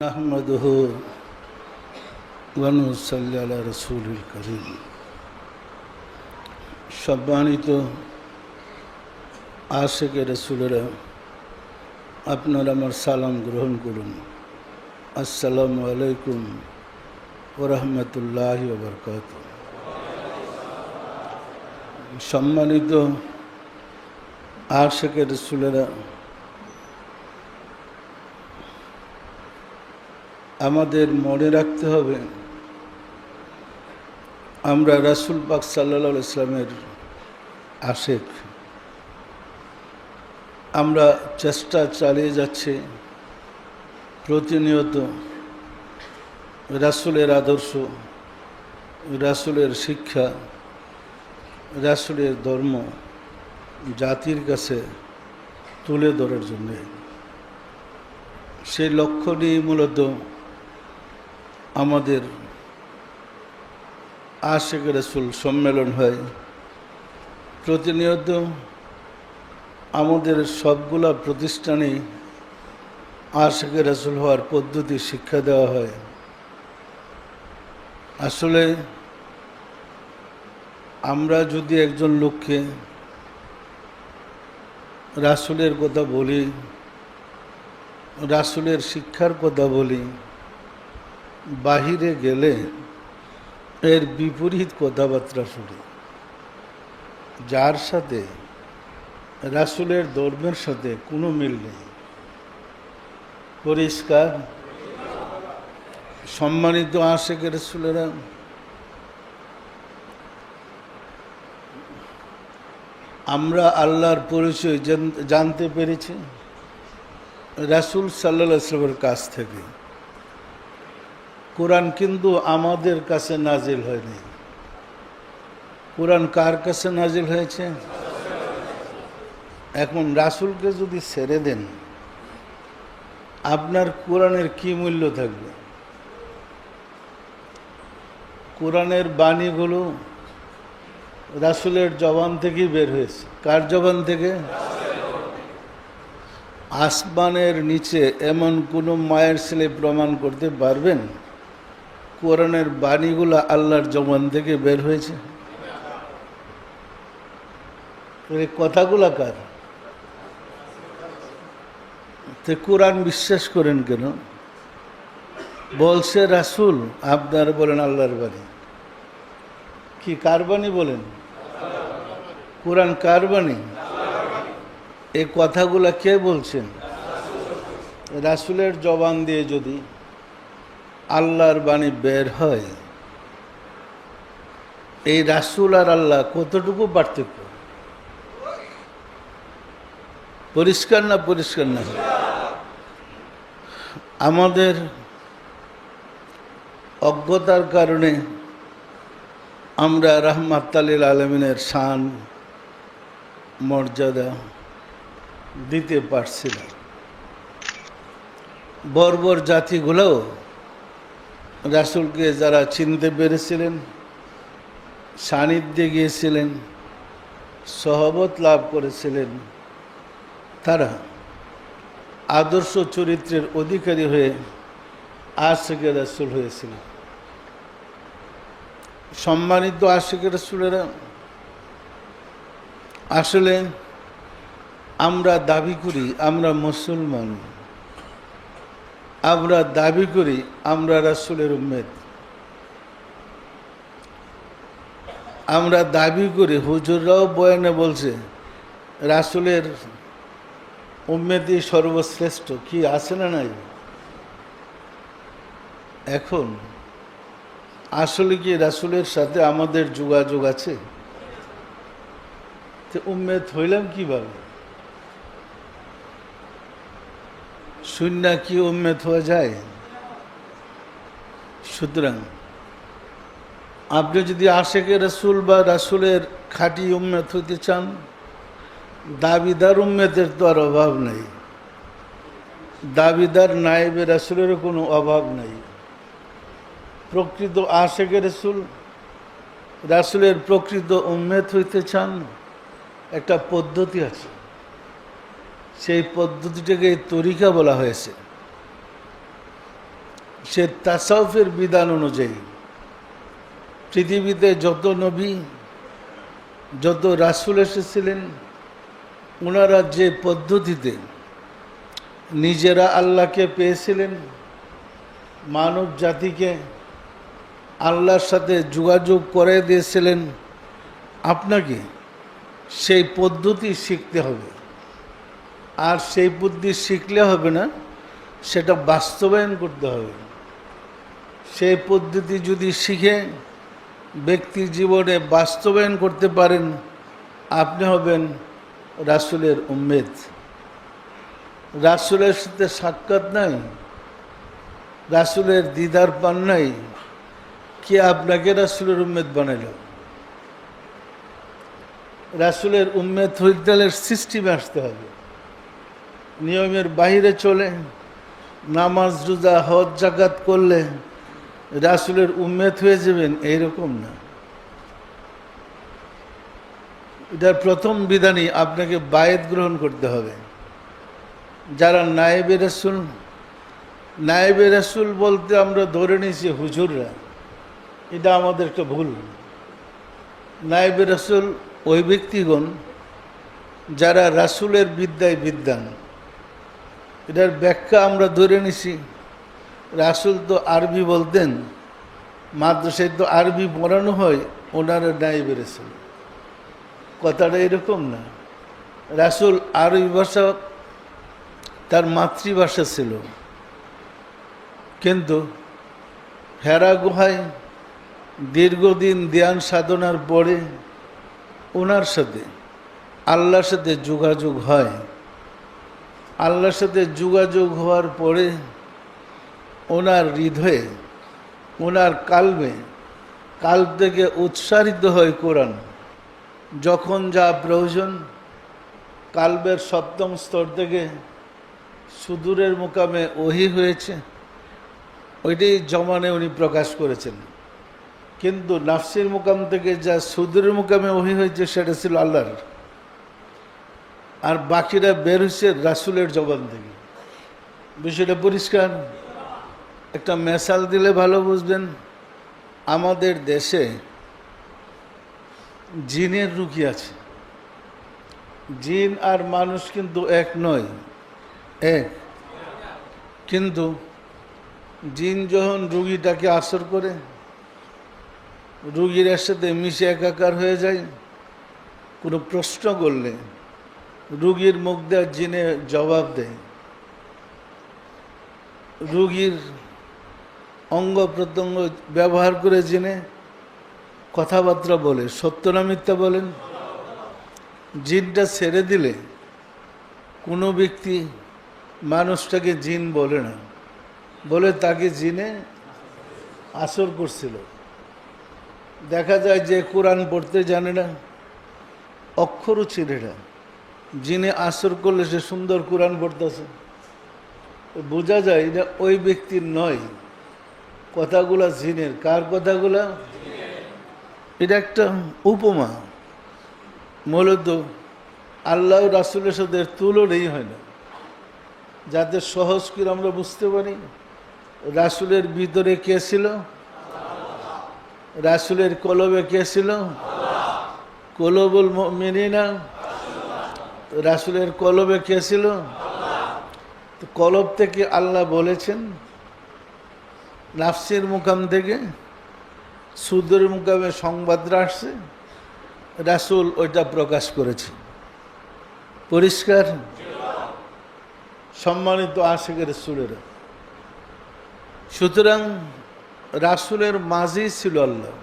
আহমদুহু ওয়ানুসাল্লি আলা রাসূলিল কারীম। সম্মানিত আশিকে রাসূলেরা, আপনারা আমার সালাম গ্রহণ করুন। আসসালামু আলাইকুম ওয়া রাহমাতুল্লাহি ওয়া বারাকাতুহু। সম্মানিত আশিকে রাসূলেরা, আমাদের মনে রাখতে হবে আমরা রাসূল পাক সাল্লাল্লাহু আলাইহি ওয়াসাল্লামের আশিক। আমরা চেষ্টা চালিয়ে যাচ্ছি প্রতিনিয়ত রাসূলের আদর্শ, রাসূলের শিক্ষা, রাসূলের ধর্ম জাতির কাছে তুলে ধরার জন্যে। সেই লক্ষ্য নিয়ে মূলত আমাদের আশিক রাসূল সম্মেলন হয়। প্রতিনিয়ত আমাদের সবগুলা প্রতিষ্ঠানে আশিক রাসূল হওয়ার পদ্ধতি শিক্ষা দেওয়া হয়। আসলে আমরা যদি একজন লোককে রাসূলের কথা বলি, রাসূলের শিক্ষার কথা বলি, বাহিরে গেলে এর বিপরীত কথাবার্তা শুনি, যার সাথে রাসূলের ধর্মের সাথে কোনো মিল নেই। পরিষ্কার? সম্মানিত আশিক রাসূলেরা, আমরা আল্লাহর পরিচয় জানতে পেরেছি রাসূল সাল্লাল্লাহু আলাইহি ওয়াসাল্লামের কাছ থেকে। কোরআন কিন্তু আমাদের কাছে নাজিল হয়নি। কোরআন কার কাছে নাজিল হয়েছে? এখন রাসূলকে যদি ছেড়ে দেন, আপনার কোরআনের কি মূল্য থাকবে? কোরআনের বাণীগুলো রাসূলের জবান থেকেই বের হয়েছে। কার জবান থেকে? আসমানের নিচে এমন কোনো মায়ের ছেলে প্রমাণ করতে পারবেন কোরআনের বাণীগুলো আল্লাহর জবান থেকে বের হয়েছে? এই কথাগুলা কার? তো কোরআন বিশ্বাস করেন কেন? বলছে রাসূল, আপনারা বলেন আল্লাহর বাণী। কি কার বাণী বলেন? কোরআন কার বাণী? এই কথাগুলা কে বলছেন? রাসূলের জবান দিয়ে যদি আল্লাহর বাণী বের হয়, এই রাসূল আর আল্লাহ কতটুকু পার্থক্য? পরিষ্কার না? পরিষ্কার না? আমাদের অজ্ঞতার কারণে আমরা রাহমাতাল লিল আলামিনের শান মর্যাদা দিতে পারছি না। বর্বর জাতিগুলোও রাসূলকে যারা চিনতে পেরেছিলেন, সান্নিধ্যে গিয়েছিলেন, সহবত লাভ করেছিলেন, তারা আদর্শ চরিত্রের অধিকারী হয়ে আশিক রাসূল হয়েছিল। সম্মানিত আশিক রাসূলেরা, আসলে আমরা দাবি করি আমরা মুসলমান, আমরা দাবি করি আমরা রাসূলের উম্মত, আমরা দাবি করি, হুজুররাও বয়ানে বলছে রাসূলের উম্মতই সর্বশ্রেষ্ঠ। কি আছে না নাই? এখন আসলে কি রাসূলের সাথে আমাদের যোগাযোগ আছে? তো উম্মত হইলাম কিভাবে? শূন্য কি উম্মত হওয়া যায়? সুতরাং আপনি যদি আশিকে রাসূল বা রাসূলের খাঁটি উম্মত হইতে চান, দাবিদার উম্মতের তো আর অভাব নেই, দাবিদার নায়েবে রাসূলেরও কোনো অভাব নেই। প্রকৃত আশিকে রাসূল, রাসূলের প্রকৃত উম্মত হইতে চান, একটা পদ্ধতি আছে। সেই পদ্ধতিটাকে তরিকা বলা হয়েছে। সে তাসাউফের বিধান অনুযায়ী পৃথিবীতে যত নবী যত রাসূল এসেছিলেন ওনারা যে পদ্ধতিতে নিজেরা আল্লাহকে পেয়েছিলেন, মানব জাতিকে আল্লাহর সাথে যোগাযোগ করে দিয়েছিলেন, আপনাকে সেই পদ্ধতি শিখতে হবে। আর সেই পদ্ধতি শিখলে হবে না, সেটা বাস্তবায়ন করতে হবে। সেই পদ্ধতি যদি শিখে ব্যক্তি জীবনে বাস্তবায়ন করতে পারেন, আপনি হবেন রাসূলের উম্মত। রাসূলের সাথে সাক্ষাৎ নাই, রাসূলের দিদার পান নাই, কে আপনাকে রাসূলের উম্মত বানাইল? রাসূলের উম্মত হইতে হলে সিস্টেমে আসতে হবে। নিয়মের বাইরে চলে নামাজ রোজা হজ জাকাত করলে রাসূলের উম্মত হয়ে যাবেন, এইরকম না। এটার প্রথম বিধানই আপনাকে বায়াত গ্রহণ করতে হবে। যারা নায়েবে রাসূল, নায়েবে রাসূল বলতে আমরা ধরে নিয়েছি হুজুররা, এটা আমাদের একটা ভুল। নায়েবে রাসূল ওই ব্যক্তিগণ যারা রাসূলের বিদ্যায় বিদ্বান। এটার ব্যাখ্যা আমরা ধরে নিছি, রাসূল তো আরবি বলতেন, মাদ্রাসায় তো আরবি পড়ানো হয়, ওনারা নায়েবে রাসূল। কথাটা এরকম না। রাসূল আরবি ভাষা তার মাতৃভাষা ছিল, কিন্তু হেরা গুহায় দীর্ঘদিন ধ্যান সাধনার পরে ওনার সাথে আল্লাহর সাথে যোগাযোগ হয়। আল্লাহর সাথে যোগাযোগ হওয়ার পরে ওনার হৃদয়ে, ওনার কালবে, কাল থেকে উচ্চারিত হয় কোরআন। যখন যা প্রয়োজন কালবের সপ্তম স্তর থেকে সুদূরের মুকামে ওহী হয়েছে, ওইটাই জমানে উনি প্রকাশ করেছেন। কিন্তু নাফসির মুকাম থেকে যা সুদূরের মুকামে ওহী হয়েছে সেটা ছিল আল্লাহর, আর বাকিরা বের হয়েছে রাসূলের জবান থেকে। বিষয়টা পরিষ্কার। একটা মেসাল দিলে ভালো বুঝবেন। আমাদের দেশে জিনের রুগী আছে। জিন আর মানুষ কিন্তু এক নয়, এক। কিন্তু জিন যখন রুগীটাকে আসর করে, রুগীর সাথে মিশে একাকার হয়ে যায়, কোনো প্রশ্ন করলে রুগীর মুখ দিয়ে জিনে জবাব দেয়। রুগীর অঙ্গ প্রত্যঙ্গ ব্যবহার করে জিনে কথাবার্তা বলে। সত্য না মিথ্যা বলেন? জিনটা ছেড়ে দিলে কোনো ব্যক্তি মানুষটাকে জিন বলে না, বলে তাকে জিনে আসর করছিল। দেখা যায় যে কোরআন পড়তে জানে না, অক্ষরও চিনে না, জিনে আসর করলে সে সুন্দর কোরআন পড়তেছে। বোঝা যায় এটা ওই ব্যক্তির নয়, কথাগুলা জিনের। কার কথাগুলা? এটা একটা উপমা। মূলত আল্লাহ রাসূলের সাথে তুলনাই হয় না। যাতে সহজ করে আমরা বুঝতে পারি, রাসূলের ভিতরে কে ছিল? রাসূলের কলবে কে ছিল? কলবুল মুমিনিনা। রাসূলের কলবে কে ছিল? তো কলব থেকে আল্লাহ বলেছেন, নাফসের মুকাম থেকে সুদের মুকামে সংবাদরা আসছে, রাসূল ওইটা প্রকাশ করেছে। পরিষ্কার? সম্মানিত আশিকের রাসূলেরা, সুতরাং রাসূলের মাঝেই ছিল আল্লাহ।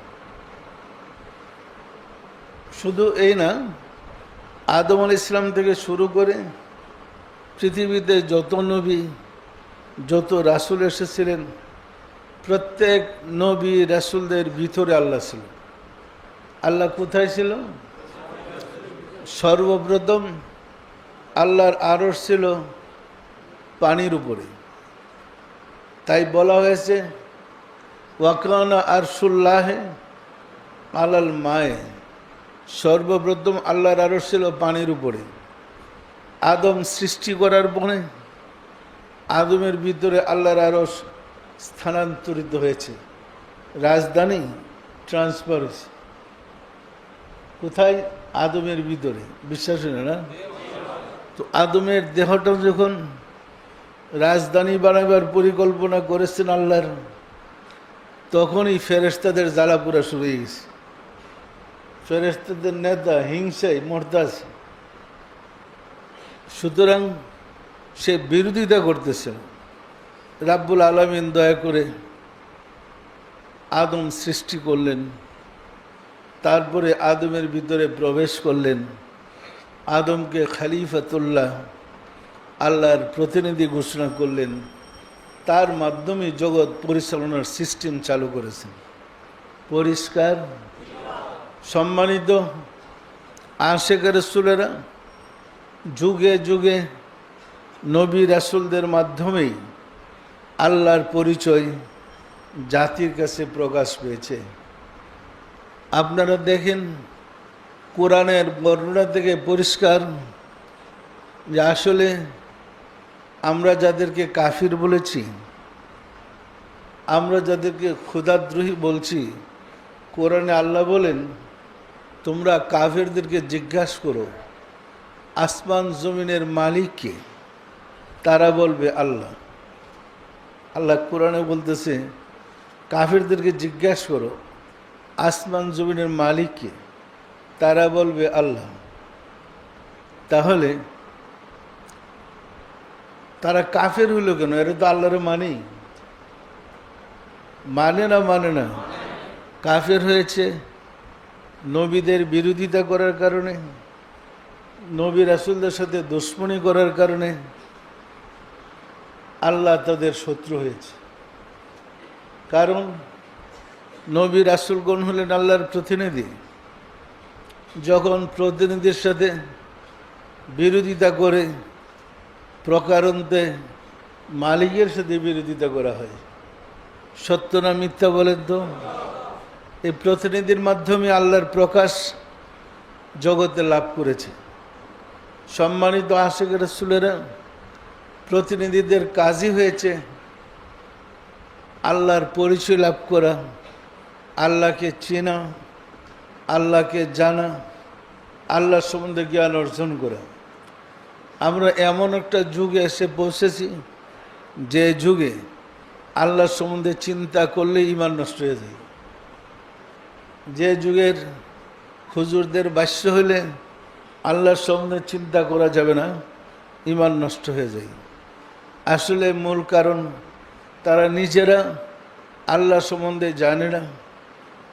শুধু এই না, আদম আলাইহিস সালাম থেকে শুরু করে পৃথিবীতে যত নবী যত রাসূল এসেছিলেন, প্রত্যেক নবী রাসূলদের ভিতরে আল্লাহ ছিল। আল্লাহ কোথায় ছিল? সর্বপ্রথম আল্লাহর আরশ ছিল পানির উপরে। তাই বলা হয়েছে ওয়াকানা আরশুল্লাহে আলাল মায়ে। সর্বপ্রথম আল্লাহর আরশ ছিল পানির উপরে। আদম সৃষ্টি করার পরে আদমের ভিতরে আল্লাহর আরশ স্থানান্তরিত হয়েছে, রাজধানী ট্রান্সফার হয়েছে। কোথায়? আদমের ভিতরে। বিশ্বাস হয় না? তো আদমের দেহটা যখন রাজধানী বানাবার পরিকল্পনা করেছেন আল্লাহর, তখনই ফেরেশতাদের জ্বালাপোড়া শুরু হয়ে গেছে। ফেরেশতাদের নেতা হিংসায় মরতাছে, সুতরাং সে বিরোধিতা করতেছে। রাব্বুল আলামিন দয়া করে আদম সৃষ্টি করলেন, তারপরে আদমের ভিতরে প্রবেশ করলেন, আদমকে খলিফাতুল্লাহ আল্লাহর প্রতিনিধি ঘোষণা করলেন, তার মাধ্যমে জগৎ পরিচালনার সিস্টেম চালু করেছেন। পরিষ্কার? সম্মানিত আশিক রাসূলেরা, যুগে যুগে নবী রাসূলদের মাধ্যমেই আল্লাহর পরিচয় জাতির কাছে প্রকাশ পেয়েছে। আপনারা দেখেন কোরআনের বর্ণনা থেকে পরিষ্কার যে আসলে আমরা যাদেরকে কাফির বলেছি, আমরা যাদেরকে ক্ষুধাদ্রোহী বলছি, কোরআনে আল্লাহ বলেন তোমরা কাফিরদেরকে জিজ্ঞাসা করো আসমান জমিনের মালিককে, তারা বলবে আল্লাহ। আল্লাহ কোরআনে বলতেছে কাফিরদেরকে জিজ্ঞাসা করো আসমান জমিনের মালিককে, তারা বলবে আল্লাহ। তাহলে তারা কাফের হইল কেন? এরা তো আল্লাহরে মানে না। কাফের হয়েছে নবীদের বিরোধিতা করার কারণে, নবী রাসূলদের সাথে দুশমনি করার কারণে আল্লাহ তাদের শত্রু হয়েছে। কারণ নবী রাসূলগণ হলেন আল্লাহর প্রতিনিধি। যখন প্রতিনিধির সাথে বিরোধিতা করে প্রকারান্তে মালিকের সাথে বিরোধিতা করা হয়। সত্য না মিথ্যা বলেন তো? এই প্রতিনিধির মাধ্যমে আল্লাহর প্রকাশ জগতে লাভ করেছে। সম্মানিত আশিক রাসূলেরা, প্রতিনিধিদের কাজই হয়েছে আল্লাহর পরিচয় লাভ করা, আল্লাহকে চেনা, আল্লাহকে জানা, আল্লাহ সম্বন্ধে জ্ঞান অর্জন করা। আমরা এমন একটা যুগে এসে পৌঁছেছি যে যুগে আল্লাহ সম্বন্ধে চিন্তা করলে ঈমান নষ্ট হয়ে যায়। যে যুগের হুজুরদের ভাষ্য হইলে আল্লাহর সম্বন্ধে চিন্তা করা যাবে না, ঈমান নষ্ট হয়ে যায়। আসলে মূল কারণ তারা নিজেরা আল্লাহ সম্বন্ধে জানে না,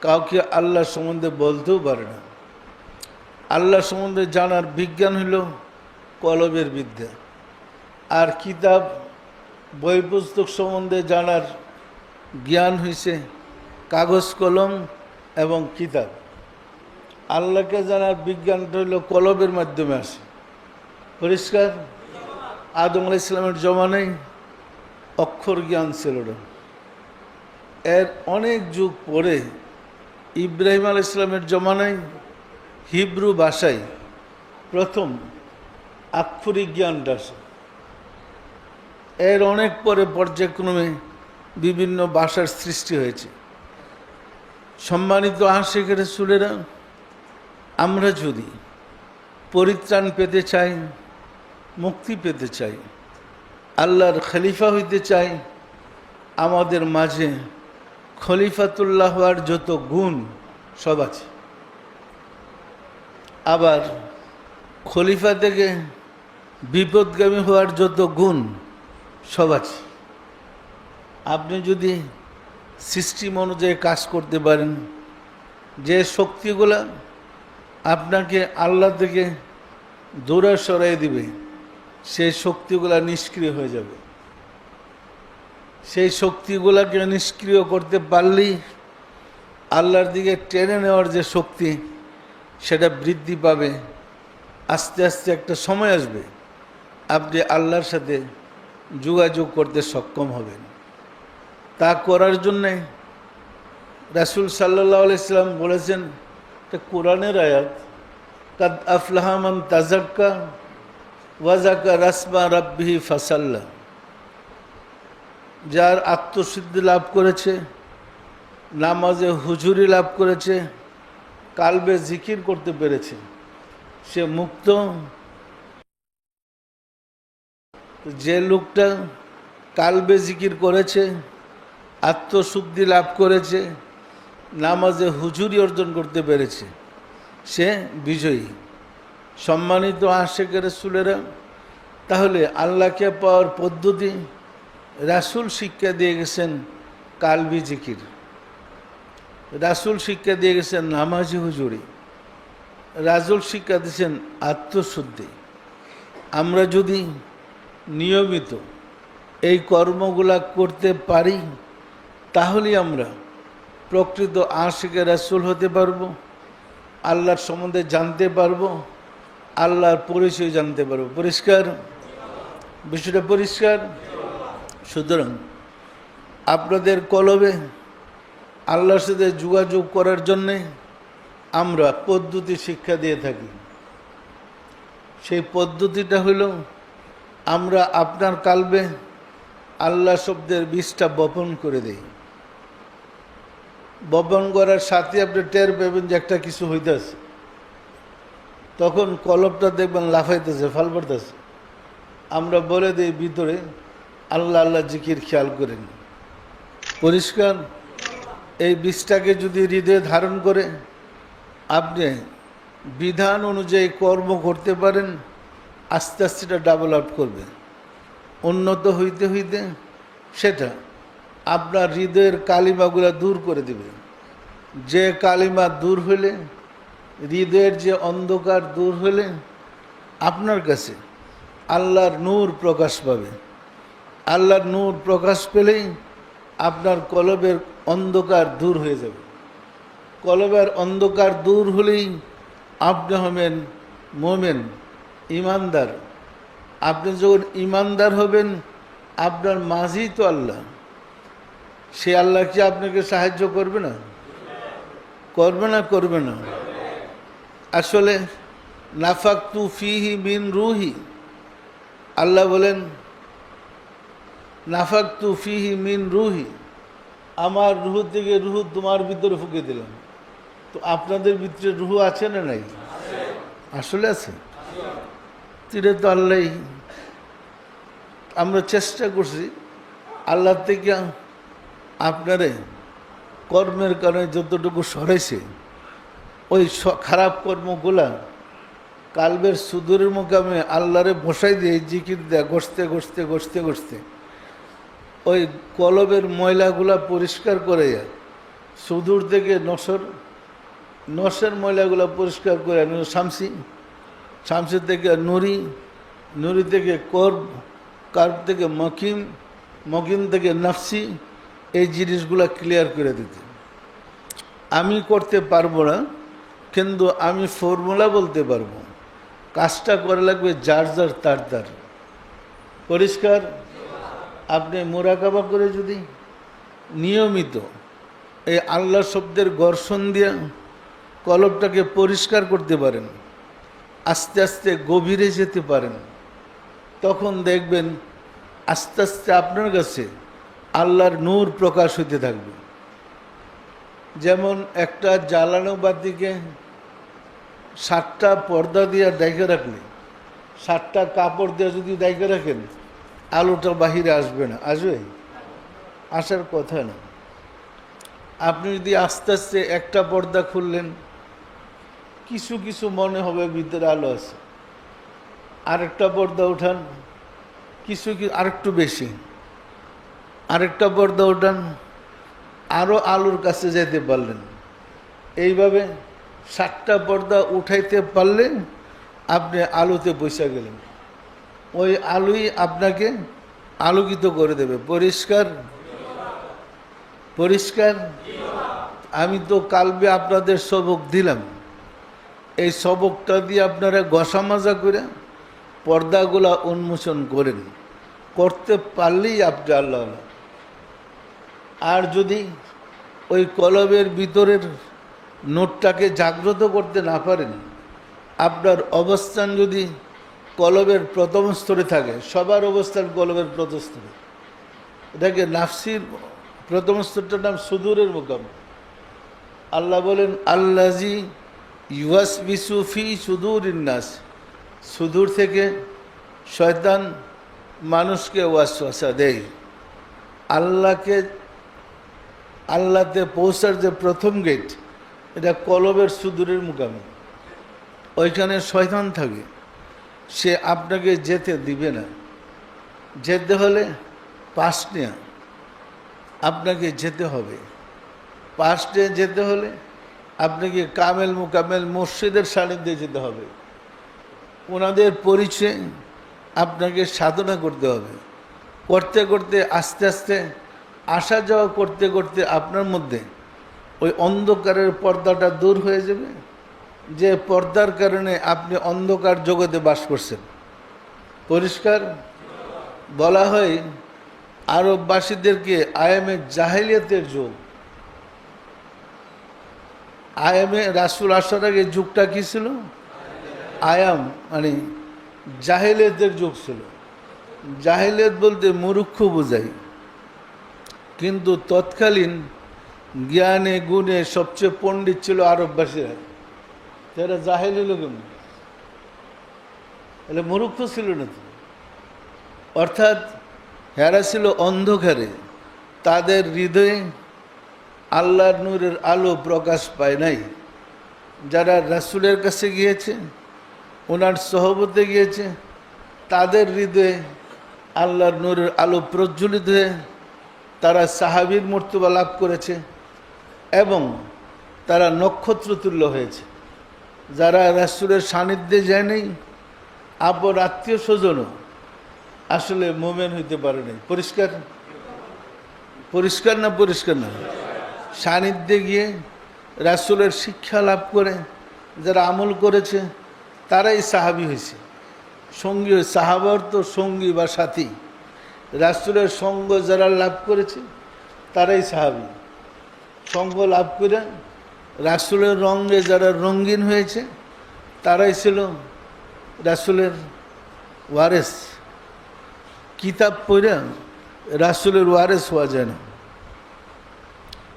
কাউকে আল্লাহ সম্বন্ধে বলতেও পারে না। আল্লাহ সম্বন্ধে জানার বিজ্ঞান হইল কলবের বিদ্যা, আর কিতাব বই পুস্তক সম্বন্ধে জানার জ্ঞান হইছে কাগজ কলম এবং কিতাব। আল্লাহকে জানার বিজ্ঞানটা হইল কলবের মাধ্যমে আসে। পরিষ্কার? আদম আলাইহিস সালামের জমানায় অক্ষর জ্ঞান ছিল না। এর অনেক যুগ পরে ইব্রাহিম আলাইহিস সালামের জমানায় হিব্রু ভাষায় প্রথম আক্ষরিক জ্ঞানটা আসে। এর অনেক পরে পর্যায়ক্রমে বিভিন্ন ভাষার সৃষ্টি হয়েছে। সম্মানিত আশিক রাসূলেরা, আমরা যদি পরিত্রাণ পেতে চাই, মুক্তি পেতে চাই, আল্লাহর খলিফা হইতে চাই, আমাদের মাঝে খলিফাতুল্লাহ হওয়ার যত গুণ সব আছে। আবার খলিফা থেকে বিপদগামী হওয়ার যত গুণ সব আছে। আপনি যদি সিস্টেম অনুযায়ী কাজ করতে পারেন, যে শক্তিগুলা আপনাকে আল্লাহ থেকে দূরে সরাই দিবে, সেই শক্তিগুলা নিষ্ক্রিয় হয়ে যাবে। সেই শক্তিগুলাকে নিষ্ক্রিয় করতে পারলেই আল্লাহর দিকে টেনে নেওয়ার যে শক্তি, সেটা বৃদ্ধি পাবে। আস্তে আস্তে একটা সময় আসবে আপনি আল্লাহর সাথে যোগাযোগ করতে সক্ষম হবেন। তা করার জন্যে রাসূল সাল্লাল্লাহু আলাইহি সাল্লাম বলেছেন, এটা কোরআনের আয়াত, কাদ আফলাহা মান তাযাক্কা ওয়া যাকারা ইসমা রাব্বিহি ফাসাল্লা। যার আত্মসিদ্ধি লাভ করেছে, নামাজে হুজুরি লাভ করেছে, কালবে জিকির করতে পেরেছে, সে মুক্ত। যে লোকটা কালবে জিকির করেছে, আত্মশুদ্ধি লাভ করেছে, নামাজে হুজুরি অর্জন করতে পেরেছে, সে বিজয়ী। সম্মানিত আশিকে রাসূলেরা, তাহলে আল্লাহকে পাওয়ার পদ্ধতি রাসূল শিক্ষা দিয়ে গেছেন কালবি জিকির, রাসূল শিক্ষা দিয়ে গেছেন নামাজি হুজুরি, রাসূল শিক্ষা দিয়েছেন আত্মশুদ্ধি। আমরা যদি নিয়মিত এই কর্মগুলা করতে পারি, তাহলেই আমরা প্রকৃত আশিকে রাসূল হতে পারবো, আল্লাহর সম্বন্ধে জানতে পারবো, আল্লাহর পরিচয় জানতে পারবো। পরিষ্কার? বিষয়টা পরিষ্কার? সুতরাং আপনাদের কলবে আল্লাহর সাথে যোগাযোগ করার জন্যে আমরা পদ্ধতি শিক্ষা দিয়ে থাকি। সেই পদ্ধতিটা হইল, আমরা আপনার কালবে আল্লাহ শব্দের বীজটা বপন করে দেই। বপন করার সাথে আপনি টের পাবেন যে একটা কিছু হইতেছে, তখন কলবটা দেখবেন লাফাইতেছে, ফাল পড়তেছে। আমরা বলে দিই ভিতরে আল্লাহ আল্লাহ জিকির খেয়াল করেন। পরিষ্কার? এই বীজটাকে যদি হৃদয়ে ধারণ করে আপনি বিধান অনুযায়ী কর্ম করতে পারেন, আস্তে আস্তে এটা ডাবল আউট করবে। উন্নত হইতে হইতে সেটা আপনার হৃদয়ের কালিমাগুলো দূর করে দেবে। যে কালিমা দূর হলে, হৃদয়ের যে অন্ধকার দূর হলে, আপনার কাছে আল্লাহর নূর প্রকাশ পাবে। আল্লাহর নূর প্রকাশ পেলেই আপনার কলবের অন্ধকার দূর হয়ে যাবে। কলবের অন্ধকার দূর হলেই আপনি হবেন মোমেন, ইমানদার। আপনি যখন ইমানদার হবেন, আপনার মাঝেই তো আল্লাহ। সে আল্লাহ কি আপনাকে সাহায্য করবে না? করবে না? করবে না? আসলে নাফাকতু ফিহি মিন রুহি, আল্লাহ বলেন নাফাকতু ফিহি মিন রুহি, আমার রুহ থেকে রুহ তোমার ভিতরে ফুঁকে দিলাম। তো আপনাদের ভিতরে রুহ আছে না নাই? আসলে আছে। তীরে তো আল্লাহ, আমরা চেষ্টা করছি আল্লাহ থেকে আপনারে কর্মের কারণে যতটুকু সরেছে, ওই খারাপ কর্মগুলা কালবের সুদূরের মোকামে আল্লাহরে বসাই দিয়ে জিকির দেয়া গসতে গসতে গসতে গসতে ওই কলবের ময়লাগুলা পরিষ্কার করে যায়। সুদূর থেকে নসের ময়লাগুলা পরিষ্কার করে শামসি, শামসি থেকে নুরি, নুরি থেকে কর্ব, কার্ব থেকে মকিম, মকিম থেকে নফসি, এই জিনিসগুলা ক্লিয়ার করে দিতে। আমি করতে পারবো না, কিন্তু আমি ফর্মুলা বলতে পারবো। কাজটা করা লাগবে যার যার তার তার। পরিষ্কার? আপনি মোরাকাবা করে যদি নিয়মিত এই আল্লাহ শব্দের ঘর্ষণ দিয়ে কলবটাকে পরিষ্কার করতে পারেন, আস্তে আস্তে গভীরে যেতে পারেন, তখন দেখবেন আস্তে আস্তে আপনার কাছে আল্লাহর নূর প্রকাশ হইতে থাকবে। যেমন একটা জ্বালানো বাতিকে 7টা পর্দা দিয়ে ডেকে রাখলে, 7টা কাপড় দিয়ে যদি ডেকে রাখেন, আলোটা বাহিরে আসবে না। আসবে? আসার কথা না। আপনি যদি আস্তে আস্তে একটা পর্দা খুললেন, কিছু কিছু মনে হবে ভিতরে আলো আছে। আরেকটা পর্দা উঠান, কিছু আরেকটু বেশি, আরেকটা পর্দা উঠান, আরও আলোর কাছে যেতে পারলেন। এইভাবে 7টা পর্দা উঠাইতে পারলেন, আপনি আলোতে বসে গেলেন। ওই আলোই আপনাকে আলোকিত করে দেবে। পরিষ্কার? পরিষ্কার? আমি তো কালবে আপনাদের সবক দিলাম, এই সবকটা দিয়ে আপনারা গসা মাজা করে পর্দাগুলা উন্মোচন করেন। করতে পারলেই আপনি আল্লাহ। আর যদি ওই কলবের ভিতরের নোটটাকে জাগ্রত করতে না পারেন, আপনার অবস্থান যদি কলবের প্রথম স্তরে থাকে, সবার অবস্থান কলবের প্রথম স্তরে, এটাকে নাফসির প্রথম স্তরটার নাম সুদূরের মুকাম। আল্লাহ বলেন আল্লাজি ইউয়াসবিসু ফি সুদূরিন নাস, সুদূর থেকে শয়তান মানুষকে ওয়াসওয়াসা দেয়। আল্লাহতে পৌঁছার যে প্রথম গেট, এটা কলবের সুদূরের মুকামে। ওইখানে শয়তান থাকে, সে আপনাকে যেতে দিবে না। যেতে হলে পাশ নিয়ে আপনাকে যেতে হবে। পাশ নিয়ে যেতে হলে আপনাকে কামেল মুকামেল মসজিদের সান্নিধ্যে যেতে হবে। ওনাদের পরিচয় আপনাকে সাধনা করতে হবে। করতে করতে আস্তে আস্তে আসা যাওয়া করতে করতে আপনার মধ্যে ওই অন্ধকারের পর্দাটা দূর হয়ে যাবে, যে পর্দার কারণে আপনি অন্ধকার জগতে বাস করছেন। পরিষ্কার বলা হয় আরববাসীদেরকে আয়ামে জাহেলিয়াতের যুগ। আয়ামে রাসূল আসার আগে যুগটা কি ছিল? আয়াম মানে জাহেলিয়াতের যুগ ছিল। জাহেলিয়াত বলতে মূর্খ বোঝায়, কিন্তু তৎকালীন জ্ঞানে গুণে সবচেয়ে পণ্ডিত ছিল আরববাসীরা। তারা জাহেল হলো কেমন? এলে মূর্খ ছিল না তো। অর্থাৎ হেরা ছিল অন্ধকারে, তাদের হৃদয়ে আল্লাহর নূরের আলো প্রকাশ পায় নাই। যারা রাসূলের কাছে গিয়েছে, ওনার সহবতে গিয়েছে, তাদের হৃদয়ে আল্লাহর নূরের আলো প্রজ্বলিত হয়ে তারা সাহাবীর মর্তবা লাভ করেছে এবং তারা নক্ষত্র তুল্য হয়েছে। যারা রাসূলের সান্নিধ্যে যায় নাই, আপন আত্মীয় স্বজনও আসলে মোমেন হইতে পারে নাই। পরিষ্কার পরিষ্কার না? পরিষ্কার না? সান্নিধ্যে গিয়ে রাসূলের শিক্ষা লাভ করে যারা আমল করেছে, তারাই সাহাবী হয়েছে। সঙ্গী, সাহাবার তো সঙ্গী বা সাথী। রাসূলের সঙ্গ যারা লাভ করেছে তারাই সাহাবী। সঙ্গ লাভ করে রাসূলের রঙে যারা রঙিন হয়েছে, তারাই ছিল রাসূলের ওয়ারেস। কিতাব পড়ে রাসূলের ওয়ারেস হওয়া যায় না।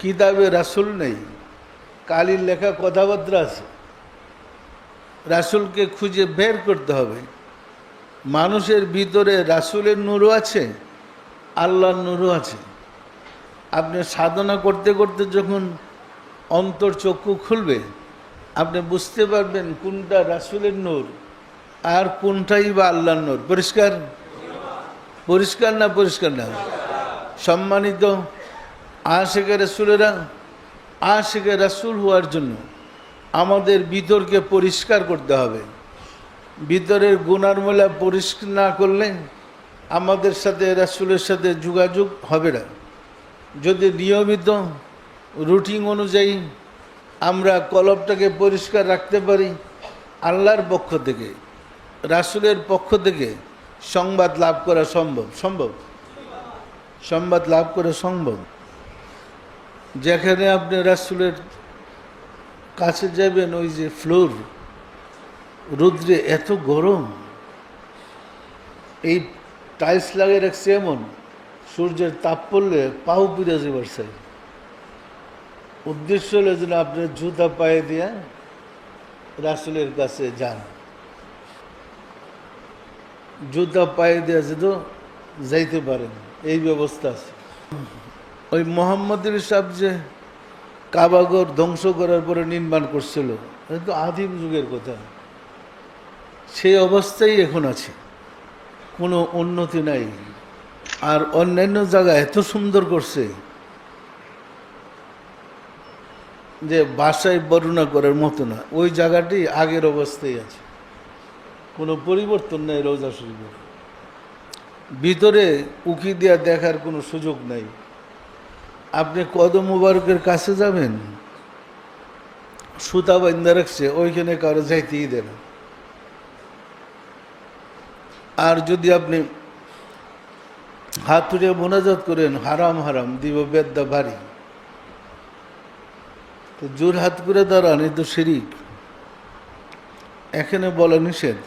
কিতাবে রাসূল নেই, কালির লেখা কথাবার্তা আছে। রাসূলকে খুঁজে বের করতে হবে। মানুষের ভিতরে রাসূলের নূরও আছে, আল্লাহর নূরও আছে। আপনি সাধনা করতে করতে যখন অন্তর চক্ষু খুলবে, আপনি বুঝতে পারবেন কোনটা রাসূলের নূর আর কোনটাই বা আল্লাহর নূর। পরিষ্কার পরিষ্কার না? পরিষ্কার না? সম্মানিত আশিকে রাসূলেরা, আশিকে রাসূল হওয়ার জন্য আমাদের ভিতরকে পরিষ্কার করতে হবে। ভিতরের গুনার ময়লা পরিষ্কার না করলে আমাদের সাথে রাসূলের সাথে যোগাযোগ হবে না। যদি নিয়মিত রুটিন অনুযায়ী আমরা কলবটাকে পরিষ্কার রাখতে পারি, আল্লাহর পক্ষ থেকে, রাসূলের পক্ষ থেকে সংবাদ লাভ করা সম্ভব। সংবাদ লাভ করা সম্ভব। যেখানে আপনি রাসূলের কাছে যাবেন, ওই যে ফ্লোর, রৌদ্রে এত গরম, এই টাইলস লাগিয়ে রাখছে এমন, সূর্যের তাপ পড়লে পাও পুড়ে যাবার চাই। উদ্দেশ্য হলো যেন আপনার জুতা পায়ে দিয়ে রাসূলের কাছে যান। জুতা পায়ে দিয়ে যেহেতু যাইতে পারেন, এই ব্যবস্থা আছে। ওই মোহাম্মদের সাহেব যে কাবাগর ধ্বংস করার পরে নির্মাণ করছিল, এটা তো আদিম যুগের কথা। সেই অবস্থাই এখন আছে, কোনো উন্নতি নাই। আর অন্যান্য জায়গা এত সুন্দর করছে যে ভাষায় বর্ণনা করার মতো না। ওই জায়গাটি আগের অবস্থায় আছে, কোনো পরিবর্তন নেই। রওজা শরীফের ভিতরে উকি দিয়া দেখার কোনো সুযোগ নাই। আপনি কদম মুবারকের কাছে যাবেন, সুতা বান্ধা রাখছে, ওইখানে কারো যাইতেই দেয় না। আর যদি আপনি হাত তুলে মোনাজাত করেন, হারাম হারাম দিব বেদ্যা ভারী, তো জোর হাত করে দাঁড়ান, এই তো শিরিক। এখানে বলা নিষেধ,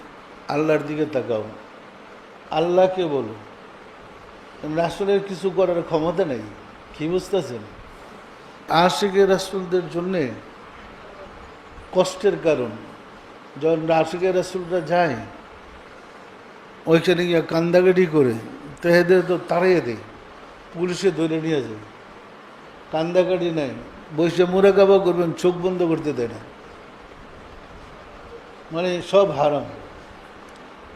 আল্লাহর দিকে তাকাও, আল্লাহকে বলো। রাসূলের কিছু করার ক্ষমতা নেই। কি বুঝতেছেন? আশিকে রাসূলদের জন্যে কষ্টের কারণ, যখন আশিকে রাসূলরা যায় ওইখানে গিয়ে কান্দাকাটি করে, তো এদের তো তাড়িয়ে দেয়, পুলিশে ধরে নিয়ে যায়। কান্দাকাটি নাই, বসে মুরাকাবা করবেন, চোখ বন্ধ করতে দেয় না, মানে সব হারাম।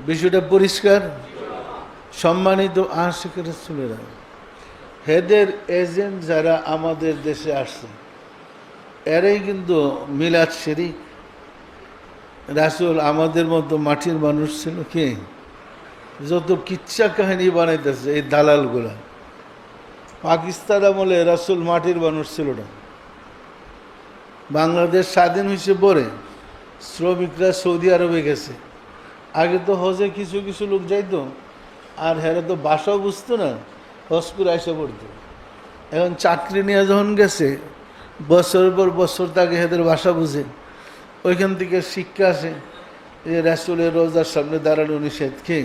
বিষয়টা পরিষ্কার? সম্মানিত আশিকে রাসূলেরা, হেদের এজেন্ট যারা আমাদের দেশে আসছে এরাই কিন্তু মিলাদ শরীক। রাসূল আমাদের মতো মাটির মানুষ ছিল কি? যত কিচ্ছা কাহিনী বানাইতেছে এই দালালগুলা। পাকিস্তান আমলে রাসূল মাটির মানুষ ছিল না। বাংলাদেশ স্বাধীন হয়েছে পরে শ্রমিকরা সৌদি আরবে গেছে। আগে তো হজে কিছু কিছু লোক যাইতো, আর হেরা তো ভাষাও বুঝতো না, হজ করে আসা পড়তো। এখন চাকরি নিয়ে যখন গেছে, বছরের পর বছর তাকে হেদের ভাষা বুঝে, ওইখান থেকে শিক্ষা আসে যে রাসূলের রোজার সামনে দাঁড়ানো নিষেধ। কি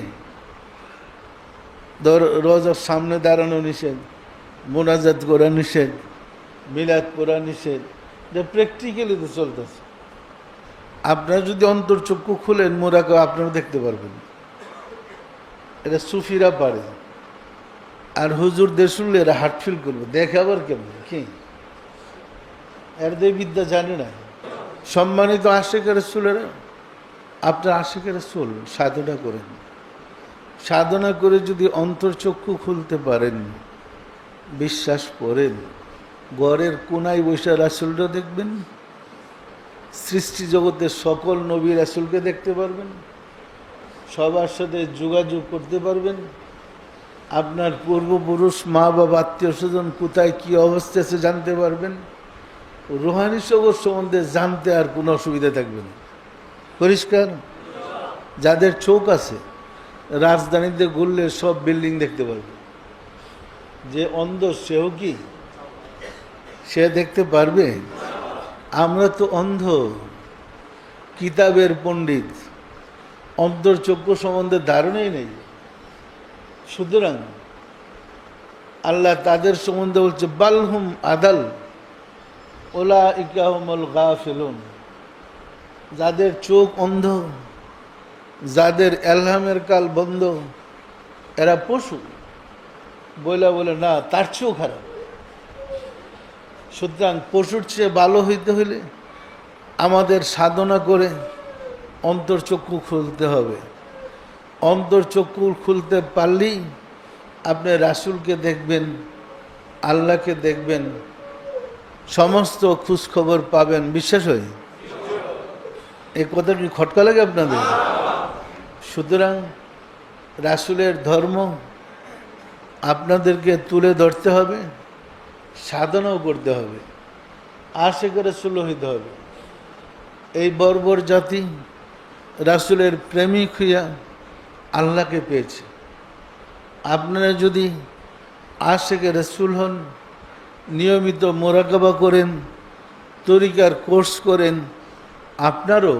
রোজার সামনে দাঁড়ানো নিষেধ, মোনাজাত করা নিষেধ, মিলাদ পড়া নিষেধ। এটা প্র্যাকটিক্যালি তো চলতেছে। আপনারা যদি অন্তর্চক্ষু খুলেন মোরাকা আপনারা দেখতে পারবেন। এটা সুফিরা পারে, আর হুজুরদের শুনলে এরা হার্ট ফিল করবে। দেখে আবার কেমন কি এরদের বিদ্যা জানে না। সম্মানিত আশিকে রাসূলেরা, আপনার আশিকে রাসূল সাধনা করেন। সাধনা করে যদি অন্তর্চক্ষু খুলতে পারেন, বিশ্বাস করেন, ঘরের কোনায় বসে রাসূলরা দেখবেন, সৃষ্টি জগতের সকল নবী রাসূলকে দেখতে পারবেন, সবার সাথে যোগাযোগ করতে পারবেন, আপনার পূর্বপুরুষ মা বাবা আত্মীয় স্বজন কোথায় কী অবস্থা আছে জানতে পারবেন। রুহানি জগৎ সম্বন্ধে জানতে আর কোনো অসুবিধা থাকবে না। পরিষ্কার? যাদের চোখ আছে রাজধানীতে ঘুরলে সব বিল্ডিং দেখতে পারবে। যে অন্ধ সেও কি সে দেখতে পারবে? আমরা তো অন্ধ, কিতাবের পণ্ডিত, অন্তর্চক্ষু সম্বন্ধে ধারণাই নেই। সুতরাং আল্লাহ তাদের সম্বন্ধে বলছে বালহুম আদাল উলাইকা হুমুল গাফিলুন। যাদের চোখ অন্ধ, যাদের এলহামের কাল বন্ধ, এরা পশু। বলে না, তার চেয়েও খারাপ। সুতরাং পশুর চেয়ে ভালো হইতে হইলে আমাদের সাধনা করে অন্তর্চক্ষু খুলতে হবে। অন্তর্চক্ষু খুলতে পারলেই আপনি রাসূলকে দেখবেন, আল্লাহকে দেখবেন, সমস্ত খোঁজখবর পাবেন। বিশ্বাস হয়? এই কথা কি খটকা লাগে আপনাদের? সুতরাং রাসূলের ধর্ম আপনাদেরকে তুলে ধরতে হবে, সাধনাও করতে হবে, আশিকে রাসূল হইতে হবে। এই বর্বর জাতি রাসূলের প্রেমিক হইয়া আল্লাহকে পেয়েছে। আপনারা যদি আশিকে রাসূল হন, নিয়মিত মোরাকাবা করেন, তরিকার কোর্স করেন, আপনারও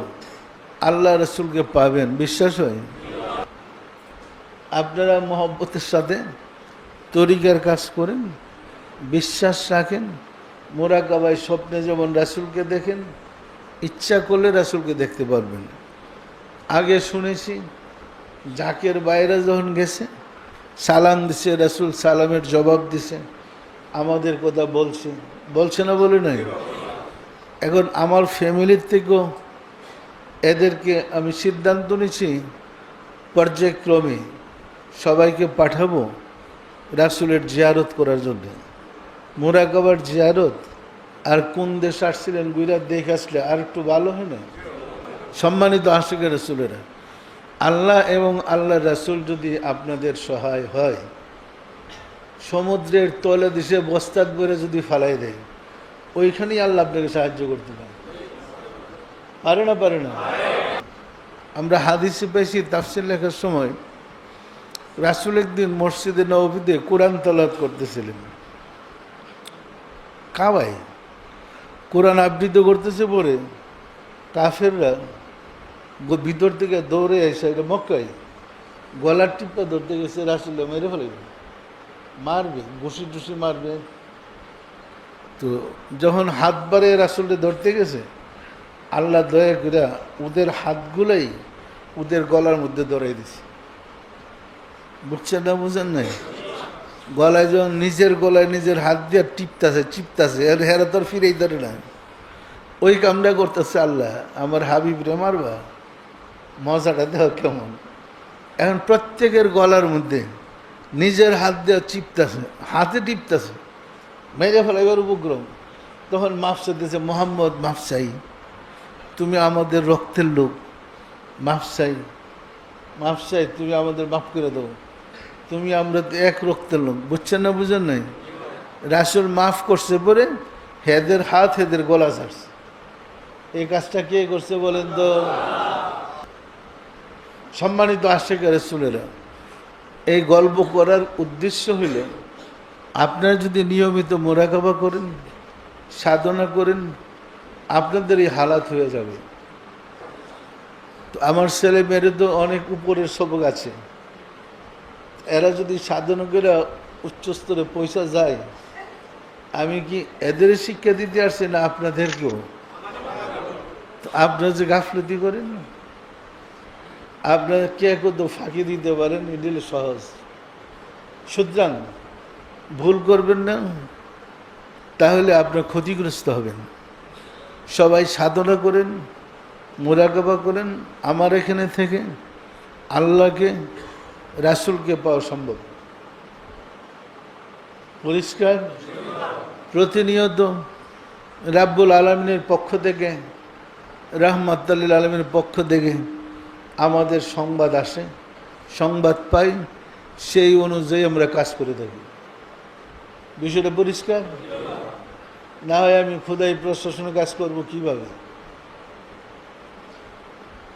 আল্লাহ রাসূলকে পাবেন। বিশ্বাস হয়? আপনারা মহব্বতের সাথে তরিকার কাজ করেন, বিশ্বাস রাখেন, মোরাকাবায় স্বপ্নে যেমন রাসূলকে দেখেন, ইচ্ছা করলে রাসূলকে দেখতে পারবেন। আগে শুনেছি জাকের বাইরে যখন গেছে সালাম দিছে, রাসূল সালামের জবাব দিছে, আমাদের কথা বলছে না বলে নাই। এখন আমার ফ্যামিলির থেকেও এদেরকে আমি সিদ্ধান্ত নিয়েছি পর্যায়ক্রমে সবাইকে পাঠাবো রাসূলের জিয়ারত করার জন্য। মোরাকাবার জিয়ারত, আর কোন দেশ আসছিলেন গুজরাট দেখে আসলে আর একটু ভালো হয় না? সম্মানিত আশিকে রাসূলেরা, আল্লাহ এবং আল্লাহ রাসূল যদি আপনাদের সহায় হয়, সমুদ্রের তলে দিশে বস্তাত করে যদি ফালাই দেয়, ওইখানেই আল্লাহ আপনাকে সাহায্য করতে পারে। পারে না? পারে না? আমরা হাদিসে পেয়েছি, তাফসীর লেখার সময় রাসূল একদিন মসজিদে নববীতে কোরআন তেলাওয়াত করতেছিলেন। কাবায় কোরআন আবৃত্তি করতেছে, পরে কাফেররা ভিতর থেকে দৌড়ে এসে, এটা মক্কায়, গলার টিপা ধরতে গেছে, রাসূলকে মেরে ফেলে। মারবে, ঘুষি টুসি মারবে। তো যখন হাত বাড়ে রাসূলকে ধরতে গেছে, আল্লাহ দয়া করে ওদের হাতগুলোই ওদের গলার মধ্যে ধরাই দিছে। বুঝছেন না বুঝেন নাই? গলায় যখন নিজের গলায় নিজের হাত দিয়ে চিপতাছে আর হেরা তোর ফিরেই ধরে না, ওই কামটা করতেছে আল্লাহ। আমার হাবিবরে মারবা, মজাটা দেহ কেমন। এখন প্রত্যেকের গলার মধ্যে নিজের হাত দিয়ে চিপতাছে, হাতে টিপতাছে, মেরে ফেলাইবার উপক্রম। তখন মাফ চাইতেছে, মোহাম্মদ মাফ চাই, তুমি আমাদের রক্তের লোক, মাফ চাই, মাফ চাই, তুমি আমাদের মাফ করে দাও, তুমি আমরা তো এক রক্তের লোক। বুঝছেন না বুঝেন নাই? রাসূল মাফ করছে পরে হেদের হাত হেদের গলা ছাড়ছে। এই কাজটা কে করছে বলেন তো? সম্মানিত আশিক রাসূলেরা, এই গল্প করার উদ্দেশ্য হইল আপনারা যদি নিয়মিত মোরাকাবা করেন, সাধনা করেন, আপনাদের এই হালাত হয়ে যাবে। তো আমার ছেলে মেয়ের তো অনেক উপরের সবক আছে, এরা যদি সাধনা করে উচ্চস্তরে পয়সা যায়, আমি কি এদের শিক্ষা দিতে আসছি না আপনাদেরকেও? আপনারা যে গাফলতি করেন, আপনারা কে কত ফাঁকি দিতে পারেন, এটা সহজ। সুতরাং ভুল করবেন না, তাহলে আপনার ক্ষতিগ্রস্ত হবেন। সবাই সাধনা করেন, মোরাকাবা করেন, আমার এখানে থেকে আল্লাহকে রাসূলকে পাওয়া সম্ভব। পরিষ্কার? প্রতিনিয়ত রাব্বুল আলামিনের পক্ষ থেকে, রাহমাতুল লিল আলামিনের পক্ষ থেকে আমাদের সংবাদ আসে, সংবাদ পাই, সেই অনুযায়ী আমরা কাজ করে থাকি। বিষয়টা পরিষ্কার? না হয় আমি খোদাই প্রশাসনে কাজ করব কিভাবে?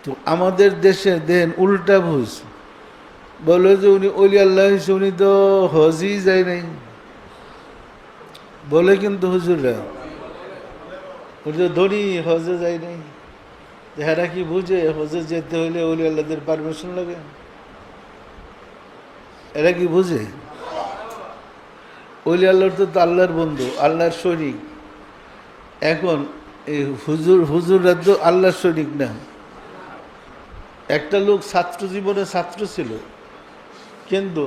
তো আমাদের দেশে দেন উল্টা বুঝ, বলে যে উনি ওলি আল্লাহ হয়েছে, উনি তো হজই যায় নাই বলে, কিন্তু হুজুররা উনি তো ধনী, হজে যায় নাই। এরা কি বুঝে হজে যেতে হইলে ওলি আল্লাহদের পারমিশন লাগে? এরা কি বুঝে? ওলি আল্লাহর তো আল্লাহর বন্ধু, আল্লাহর শরীক। এখন এই হুজুররা তো আল্লাহর শরীক না। একটা লোক ছাত্র জীবনে ছাত্র ছিল, কিন্তু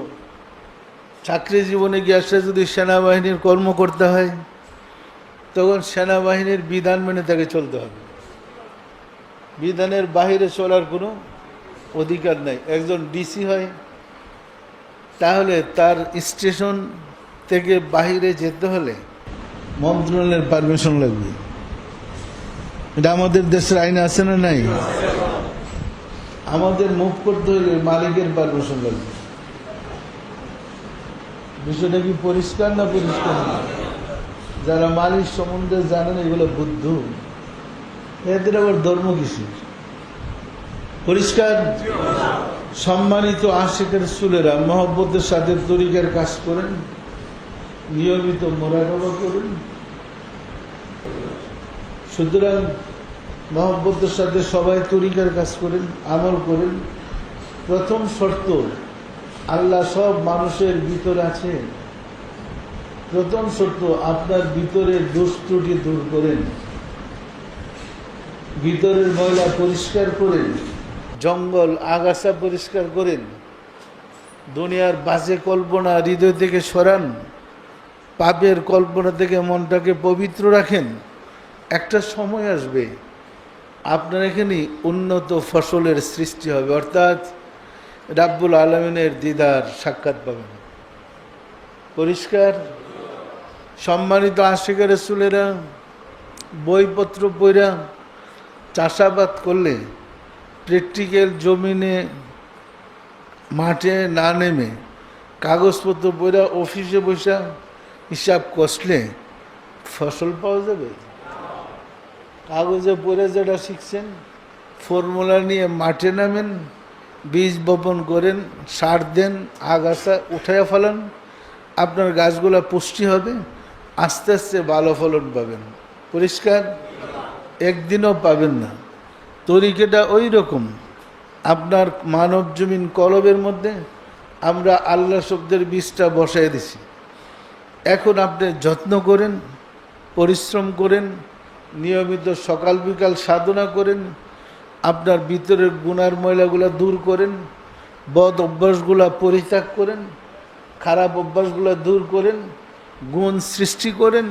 চাকরি জীবনে গিয়ে আসে যদি সেনাবাহিনীর কর্ম করতে হয়, তখন সেনাবাহিনীর বিধান মেনে তাকে চলতে হবে। বিধানের বাহিরে চলার কোনো অধিকার নাই। একজন ডিসি হয়, তাহলে তার স্টেশন থেকে বাহিরে যেতে হলে মন্ত্রণালয়ের পারমিশন লাগবে। এটা আমাদের দেশের আইনে আছে না নাই? আমাদের মুভ করতে হলে মালিকের পারমিশন লাগবে। বিষয়টা কি পরিষ্কার না পরিষ্কার না? যারা মালিক সম্বন্ধে জানেন এগুলো বুদ্ধ, এদের আবার ধর্ম কিছু পরিষ্কার। সম্মানিত আশিক রাসূলেরা, মহব্বতের সাথে তরিকার কাজ করেন, নিয়মিত মোরাকাবা করেন। সুতরাং মহব্বতের সাথে সবাই তরিকার কাজ করেন, আমল করেন। প্রথম শর্ত, আল্লাহ সব মানুষের ভিতরে আছে। প্রথম শর্ত, আপনার ভিতরের দোষ ত্রুটি দূর করেন, ভিতরের ময়লা পরিষ্কার করেন, জঙ্গল আগাছা পরিষ্কার করেন, দুনিয়ার বাজে কল্পনা হৃদয় থেকে সরান, পাপের কল্পনা থেকে মনটাকে পবিত্র রাখেন। একটা সময় আসবে আপনার এখানে উন্নত ফসলের সৃষ্টি হবে, অর্থাৎ রাব্বুল আলামিনের দিদার সাক্ষাৎ পাবেন। পরিষ্কার? সম্মানিত আশিক রাসূলেরা, বইপত্র পড়া চাষাবাদ করলে প্র্যাকটিক্যাল জমিনে মাঠে না নেমে কাগজপত্র পড়া অফিসে বসা হিসাব কষলে ফসল পাওয়া যাবে? কাগজে পড়ে যেটা শিখছেন, ফর্মুলা নিয়ে মাঠে নামেন, বীজ বপন করেন, সার দেন, আগাছা উঠাইয়া ফেলান, আপনার গাছগুলা পুষ্টি হবে, আস্তে আস্তে ভালো ফলন পাবেন। পরিষ্কার? একদিনও পাবেন না। তরিকাটা ওই রকম। আপনার মানব জমিন কলবের মধ্যে আমরা আল্লাহ শব্দের বীজটা বসাই দিছি। এখন আপনি যত্ন করেন, পরিশ্রম করেন, নিয়মিত সকাল বিকাল সাধনা করেন, আপনার ভিতরের গুনার ময়লাগুলা দূর করেন, বদ অভ্যাসগুলা পরিত্যাগ করেন, খারাপ অভ্যাসগুলা দূর করেন, গুণ সৃষ্টি করেন,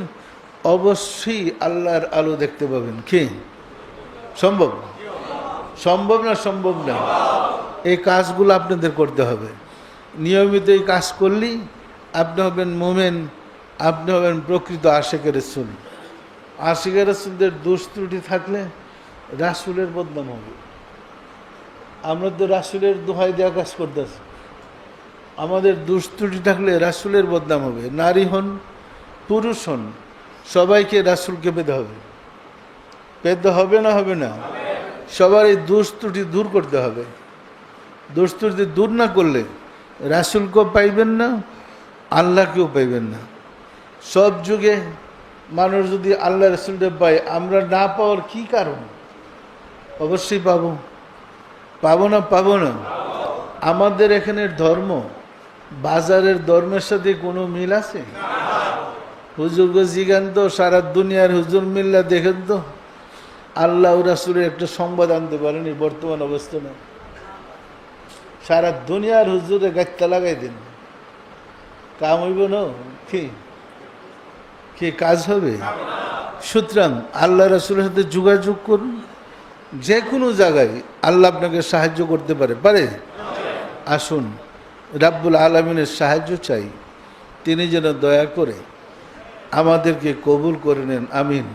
অবশ্যই আল্লাহর আলো দেখতে পাবেন। কি সম্ভব? সম্ভব না? সম্ভব না। এই কাজগুলো আপনাদের করতে হবে। নিয়মিত এই কাজ করলেই আপনি হবেন মোমেন, আপনি হবেন প্রকৃত আশিকের রাসূল। আশিকের রাসূলদের দোষ ত্রুটি থাকলে রাসূলের বদনাম হবে। আমরা তো রাসূলের দোহাই দেওয়া কাজ করতেছি, আমাদের দোষ ত্রুটি থাকলে রাসূলের বদনাম হবে। নারী হন, পুরুষ হন, সবাইকে রাসূলকে পেতে হবে। পেতে হবে না? হবে না? সবার এই দোষ ত্রুটি দূর করতে হবে। দোষ ত্রুটি দূর না করলে রাসূলকেও পাইবেন না, আল্লাহকেও পাইবেন না। সব যুগে মানুষ যদি আল্লাহ রাসূলকে পায়, আমরা না পাওয়ার কি কারণ? অবশ্যই পাবো। পাবো না? পাবো না। আমাদের এখানের ধর্ম বাজারের ধর্মের সাথে কোনো মিল আছে? হুজুরকে জিগান তো, সারা দুনিয়ার হুজুর মিল্লা দেখেন তো, আল্লাহ রাসূলের একটা সংবাদ আনতে পারেনি বর্তমান অবস্থা না। সারা দুনিয়ার হুজুরে গাছটা লাগাই দিন, কাম হইব না? কি কাজ হবে? সুতরাং আল্লাহ রাসূলের সাথে যোগাযোগ করুন। যে কোনো জায়গায় আল্লাহ আপনাকে সাহায্য করতে পারে। আসুন রাব্বুল আলামিনের সাহায্য চাই, তিনি যেন দয়া করে আমাদেরকে কবুল করে নেন। আমিন।